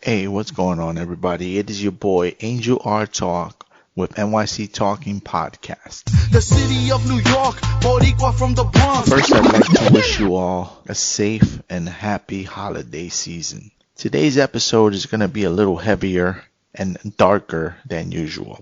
Hey, what's going on, everybody? It is your boy Angel R Talk with NYC Talking Podcast. The city of New York, Boricua from the Bronx. First, I'd like to wish you all a safe and happy holiday season. Today's episode is going to be a little heavier and darker than usual.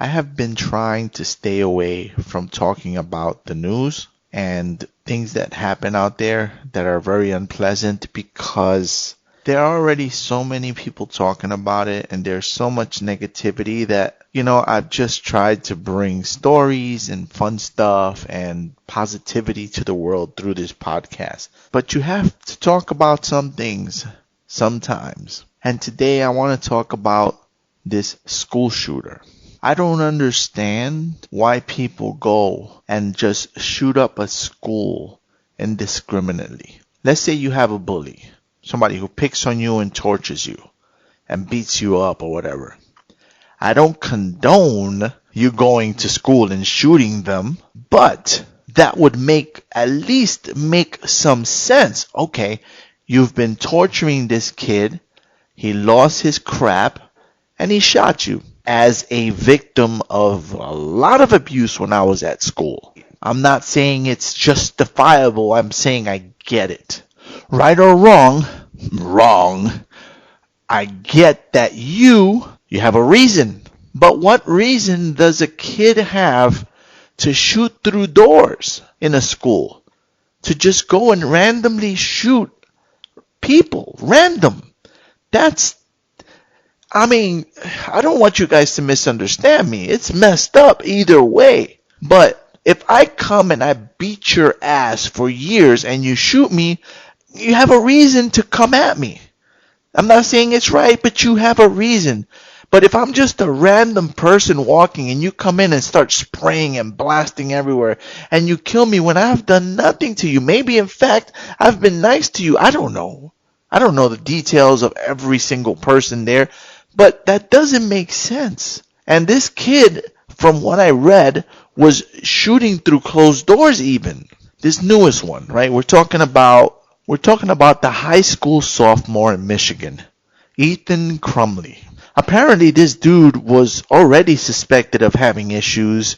I have been trying to stay away from talking about the news and things that happen out there that are very unpleasant because there are already so many people talking about it and there's so much negativity that, I've just tried to bring stories and fun stuff and positivity to the world through this podcast. But you have to talk about some things sometimes. And today I want to talk about this school shooter. I don't understand why people go and just shoot up a school indiscriminately. Let's say you have a bully. Somebody who picks on you and tortures you and beats you up or whatever. I don't condone you going to school and shooting them, but that would at least make some sense. Okay, you've been torturing this kid, he lost his crap, and he shot you. As a victim of a lot of abuse when I was at school. I'm not saying it's justifiable, I'm saying I get it. Right or wrong, I get that you have a reason. But what reason does a kid have to shoot through doors in a school? To just go and randomly shoot people, random. I don't want you guys to misunderstand me. It's messed up either way. But if I come and I beat your ass for years and you shoot me, you have a reason to come at me. I'm not saying it's right, but you have a reason. But if I'm just a random person walking and you come in and start spraying and blasting everywhere and you kill me when I've done nothing to you, maybe in fact I've been nice to you, I don't know. I don't know the details of every single person there, but that doesn't make sense. And this kid, from what I read, was shooting through closed doors even. This newest one, right? We're talking about the high school sophomore in Michigan, Ethan Crumbley. Apparently this dude was already suspected of having issues.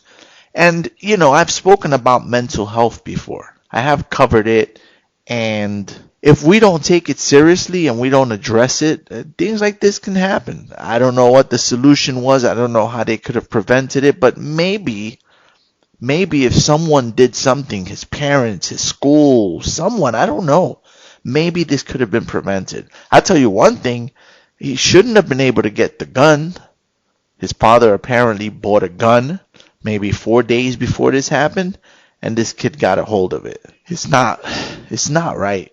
And, I've spoken about mental health before. I have covered it. And if we don't take it seriously and we don't address it, things like this can happen. I don't know what the solution was. I don't know how they could have prevented it. But maybe if someone did something, his parents, his school, someone, I don't know. Maybe this could have been prevented. I'll tell you one thing. He shouldn't have been able to get the gun. His father apparently bought a gun maybe 4 days before this happened. And this kid got a hold of it. It's not right.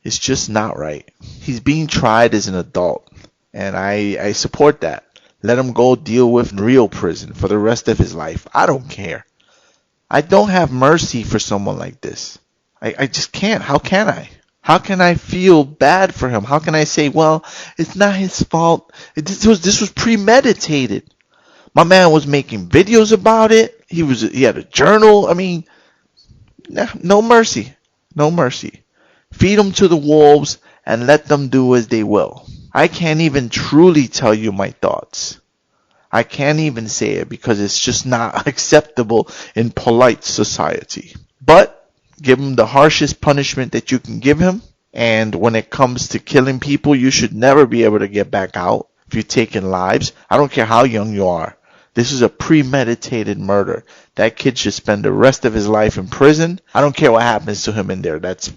It's just not right. He's being tried as an adult. And I support that. Let him go deal with real prison for the rest of his life. I don't care. I don't have mercy for someone like this. I just can't. How can I? How can I feel bad for him? How can I say, well, it's not his fault. This was premeditated. My man was making videos about it. He had a journal. No mercy. No mercy. Feed them to the wolves and let them do as they will. I can't even truly tell you my thoughts. I can't even say it because it's just not acceptable in polite society. But give him the harshest punishment that you can give him. And when it comes to killing people, you should never be able to get back out if you're taking lives. I don't care how young you are. This is a premeditated murder. That kid should spend the rest of his life in prison. I don't care what happens to him in there. That's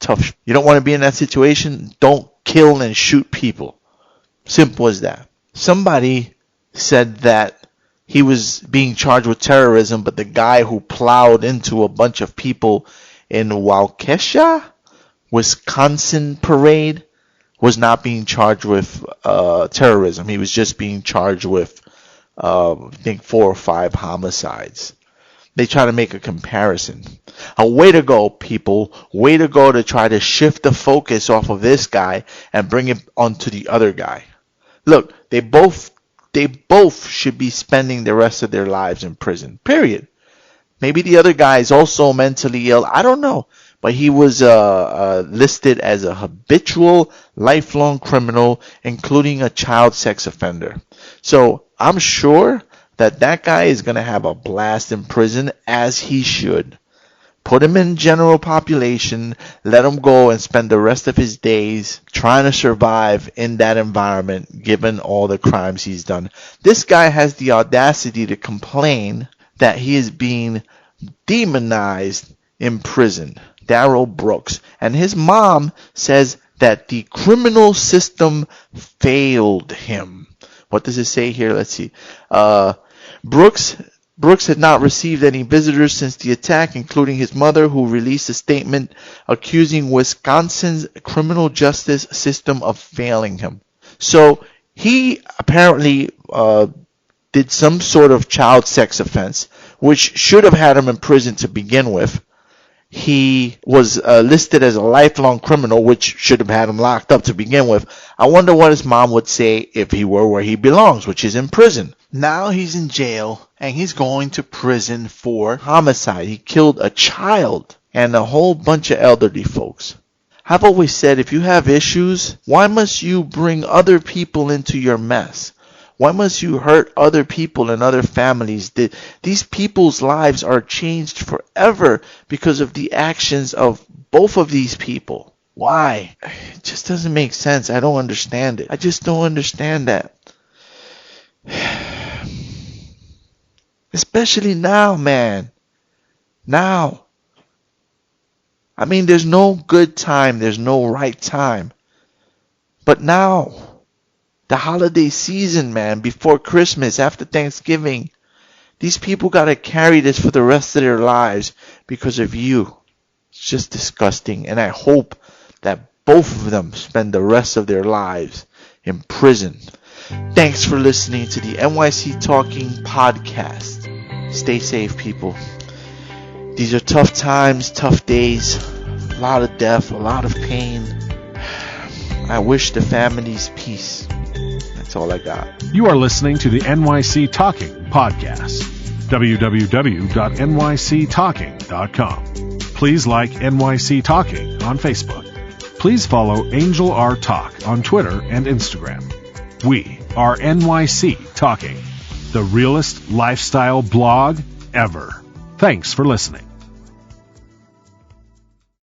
tough. You don't want to be in that situation? Don't kill and shoot people. Simple as that. Somebody said that he was being charged with terrorism, but the guy who plowed into a bunch of people in Waukesha, Wisconsin parade was not being charged with terrorism. He was just being charged with, I think, 4 or 5 homicides. They try to make a comparison. A way to go, people. Way to go to try to shift the focus off of this guy and bring it onto the other guy. Look, they both should be spending the rest of their lives in prison. Period. Maybe the other guy is also mentally ill. I don't know. but he was listed as a habitual, lifelong criminal, including a child sex offender. So I'm sure that guy is going to have a blast in prison, as he should. Put him in general population, let him go and spend the rest of his days trying to survive in that environment, given all the crimes he's done. This guy has the audacity to complain that he is being demonized in prison. Darryl Brooke. And his mom says that the criminal system failed him. What does it say here? Let's see. Brooks had not received any visitors since the attack, including his mother, who released a statement accusing Wisconsin's criminal justice system of failing him. So he apparently did some sort of child sex offense, which should have had him in prison to begin with. He was listed as a lifelong criminal, which should have had him locked up to begin with. I wonder what his mom would say if he were where he belongs, which is in prison. Now he's in jail, and he's going to prison for homicide. He killed a child and a whole bunch of elderly folks. I've always said, if you have issues, why must you bring other people into your mess? Why must you hurt other people and other families? These people's lives are changed forever because of the actions of both of these people. Why? It just doesn't make sense. I don't understand it. I just don't understand that. Especially now, man. Now. I mean, there's no good time. There's no right time. But now. The holiday season, man, before Christmas, after Thanksgiving. These people got to carry this for the rest of their lives because of you. It's just disgusting. And I hope that both of them spend the rest of their lives in prison. Thanks for listening to the NYC Talking podcast. Stay safe, people. These are tough times, tough days. A lot of death, a lot of pain. I wish the families peace. That's all I got. You are listening to the NYC Talking podcast. www.nyctalking.com. Please like NYC Talking on Facebook. Please follow Angel R. Talk on Twitter and Instagram. We are NYC Talking, the realest lifestyle blog ever. Thanks for listening.